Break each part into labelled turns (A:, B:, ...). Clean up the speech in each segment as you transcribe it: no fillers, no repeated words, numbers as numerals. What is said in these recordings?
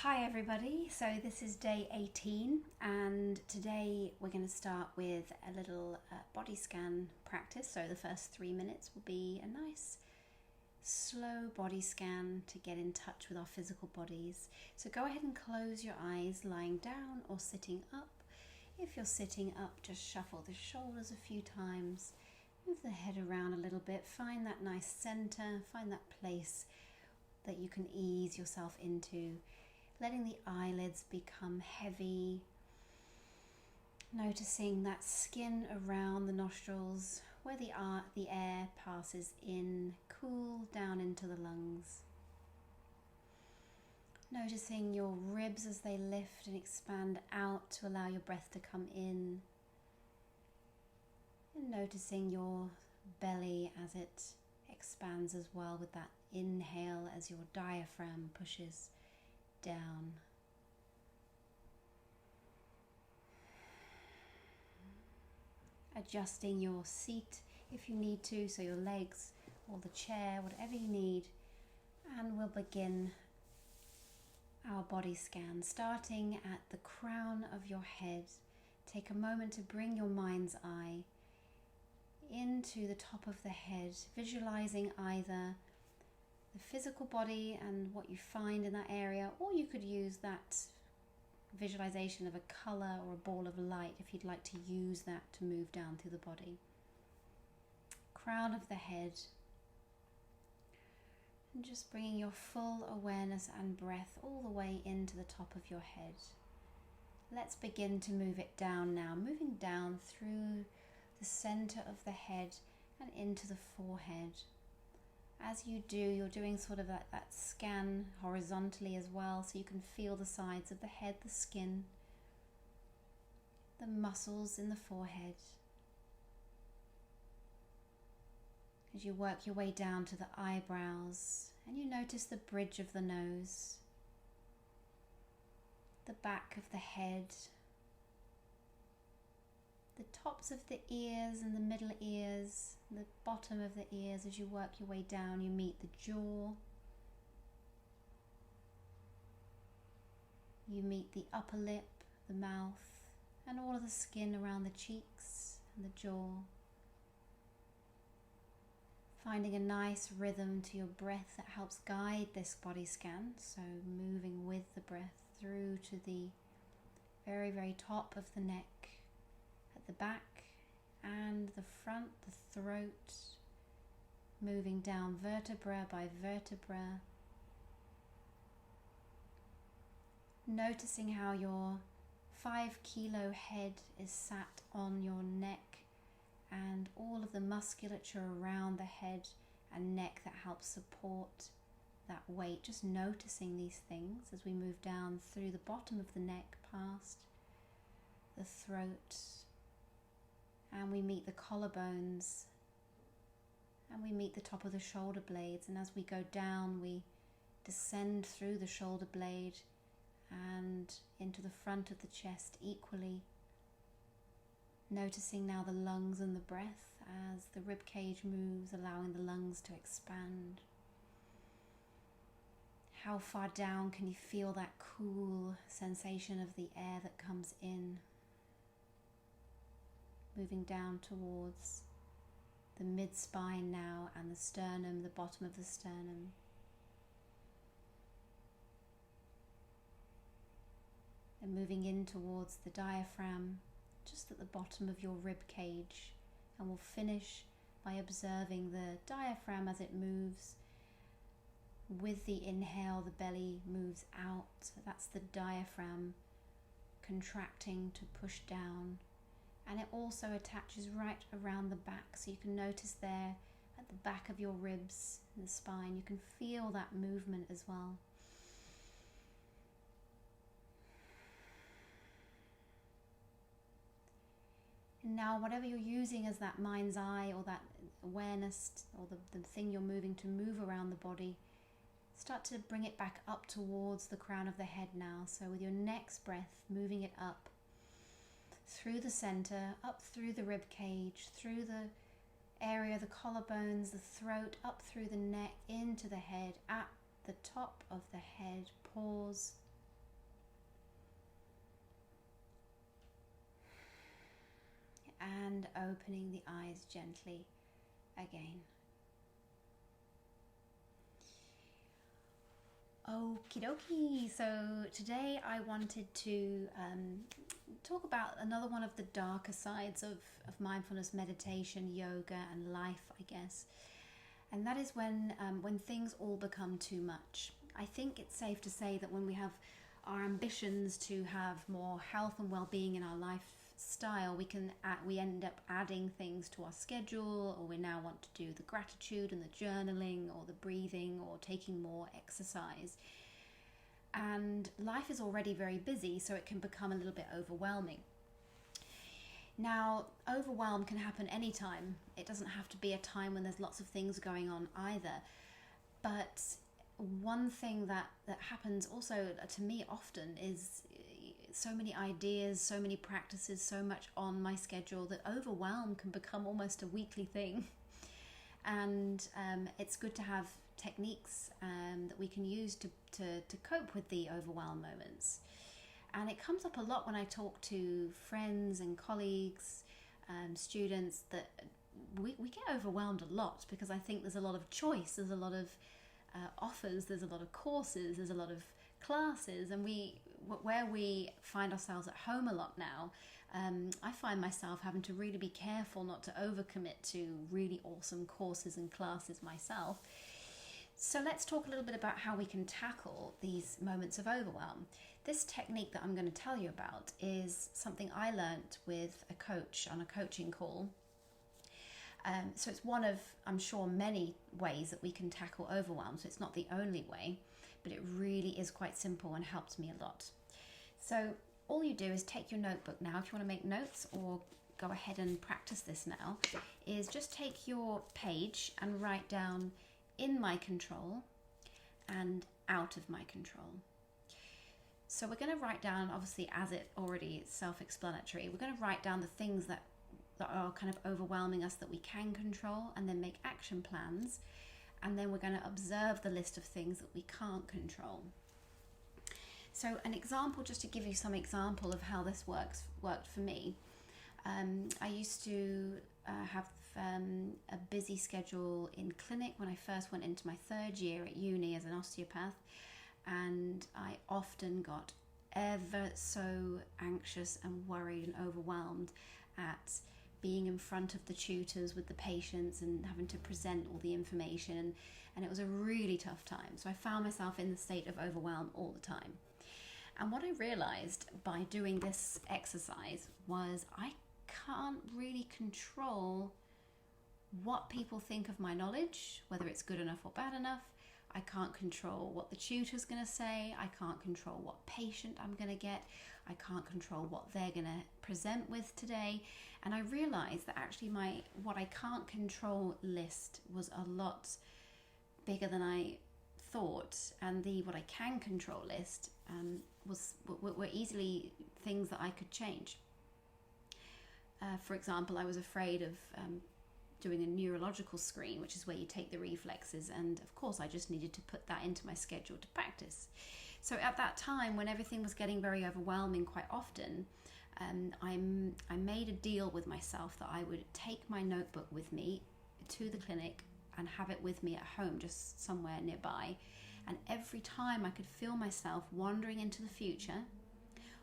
A: Hi everybody, so this is day 18 and today we're going to start with a little body scan practice. So the first 3 minutes will be a nice slow body scan to get in touch with our physical bodies. So go ahead and close your eyes lying down or sitting up. If you're sitting up, just shuffle the shoulders a few times, move the head around a little bit, find that nice center, find that place that you can ease yourself into. Letting the eyelids become heavy, noticing that skin around the nostrils where the air passes in, cool down into the lungs. Noticing your ribs as they lift and expand out to allow your breath to come in. And noticing your belly as it expands as well with that inhale as your diaphragm pushes down. Adjusting your seat if you need to, so your legs or the chair, whatever you need, and we'll begin our body scan starting at the crown of your head. Take a moment to bring your mind's eye into the top of the head, visualizing either the physical body and what you find in that area, or you could use that visualization of a color or a ball of light if you'd like to use that to move down through the body. Crown of the head, and just bringing your full awareness and breath all the way into the top of your head. Let's begin to move it down now, moving down through the center of the head and into the forehead. As you do, you're doing sort of that scan horizontally as well, so you can feel the sides of the head, the skin, the muscles in the forehead. As you work your way down to the eyebrows, and you notice the bridge of the nose, the back of the head, the tops of the ears and the middle ears, the bottom of the ears. As you work your way down, you meet the jaw, you meet the upper lip, the mouth, and all of the skin around the cheeks and the jaw. Finding a nice rhythm to your breath that helps guide this body scan, so moving with the breath through to the very, very top of the neck, at the back and the front, the throat, moving down vertebra by vertebra. Noticing how your 5-kilo head is sat on your neck and all of the musculature around the head and neck that helps support that weight. Just noticing these things as we move down through the bottom of the neck, past the throat, and we meet the collarbones, and we meet the top of the shoulder blades. And as we go down, we descend through the shoulder blade and into the front of the chest equally. Noticing now the lungs and the breath as the rib cage moves, allowing the lungs to expand. How far down can you feel that cool sensation of the air that comes in? Moving down towards the mid-spine now and the sternum, the bottom of the sternum. And moving in towards the diaphragm, just at the bottom of your rib cage. And we'll finish by observing the diaphragm as it moves. With the inhale, the belly moves out. That's the diaphragm contracting to push down. And it also attaches right around the back, so you can notice there at the back of your ribs and the spine, you can feel that movement as well. And now whatever you're using as that mind's eye or that awareness or the thing you're moving to move around the body, start to bring it back up towards the crown of the head now. So with your next breath, moving it up through the center, up through the rib cage, through the area, the collarbones, the throat, up through the neck, into the head, at the top of the head. Pause and opening the eyes gently again. Okie dokie. So today I wanted to talk about another one of the darker sides of mindfulness, meditation, yoga, and life, I guess. And that is when things all become too much. I think it's safe to say that when we have our ambitions to have more health and well-being in our lifestyle, we end up adding things to our schedule, or we now want to do the gratitude and the journaling or the breathing or taking more exercise. And life is already very busy, so it can become a little bit overwhelming. Now, overwhelm can happen anytime. It doesn't have to be a time when there's lots of things going on either. But one thing that happens also to me often is so many ideas, so many practices, so much on my schedule that overwhelm can become almost a weekly thing. And it's good to have techniques that we can use to cope with the overwhelm moments. And it comes up a lot when I talk to friends and colleagues, students, that we get overwhelmed a lot because I think there's a lot of choice, there's a lot of offers, there's a lot of courses, there's a lot of classes, and where we find ourselves at home a lot now, I find myself having to really be careful not to overcommit to really awesome courses and classes myself. So let's talk a little bit about how we can tackle these moments of overwhelm. This technique that I'm going to tell you about is something I learnt with a coach on a coaching call. So it's one of, I'm sure, many ways that we can tackle overwhelm. So it's not the only way, but it really is quite simple and helped me a lot. So all you do is take your notebook now, if you want to make notes or go ahead and practice this now, is just take your page and write down in my control and out of my control. So we're going to write down, obviously, as it already is self-explanatory, we're going to write down the things that are kind of overwhelming us that we can control, and then make action plans. And then we're going to observe the list of things that we can't control. So an example, just to give you some example of how this worked for me. I used to have a busy schedule in clinic when I first went into my third year at uni as an osteopath, and I often got ever so anxious and worried and overwhelmed at being in front of the tutors with the patients and having to present all the information, and it was a really tough time. So I found myself in the state of overwhelm all the time. And what I realized by doing this exercise was I can't really control what people think of my knowledge, whether it's good enough or bad enough. I can't control what the tutor's going to say. I can't control what patient I'm going to get. I can't control what they're going to present with today. And I realized that actually what I can't control list was a lot bigger than I thought, and what I can control list were easily things that I could change. For example, I was afraid of doing a neurological screen, which is where you take the reflexes, and of course I just needed to put that into my schedule to practice. So at that time, when everything was getting very overwhelming quite often, I made a deal with myself that I would take my notebook with me to the clinic and have it with me at home, just somewhere nearby. And every time I could feel myself wandering into the future,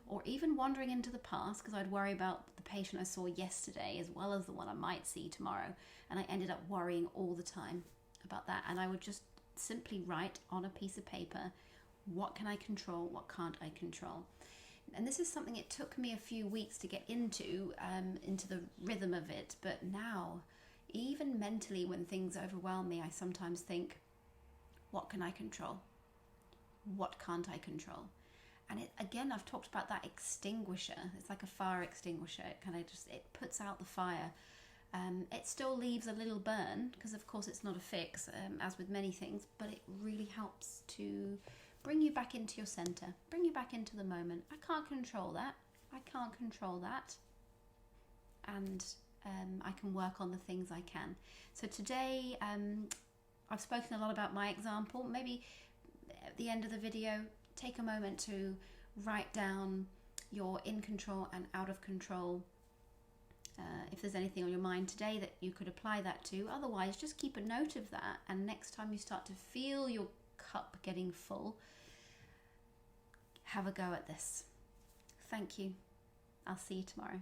A: or even wandering into the past, because I'd worry about the patient I saw yesterday as well as the one I might see tomorrow, and I ended up worrying all the time about that. And I would just simply write on a piece of paper, what can I control, what can't I control? And this is something it took me a few weeks to get into the rhythm of it. But now, even mentally, when things overwhelm me, I sometimes think, what can I control? What can't I control? And again, I've talked about that extinguisher. It's like a fire extinguisher. It puts out the fire. It still leaves a little burn, because of course it's not a fix, as with many things, but it really helps to bring you back into your center, bring you back into the moment. I can't control that. I can't control that. And I can work on the things I can. So today, I've spoken a lot about my example. Maybe at the end of the video, take a moment to write down your in control and out of control if there's anything on your mind today that you could apply that to. Otherwise, just keep a note of that, and next time you start to feel your cup getting full, have a go at this. Thank you. I'll see you tomorrow.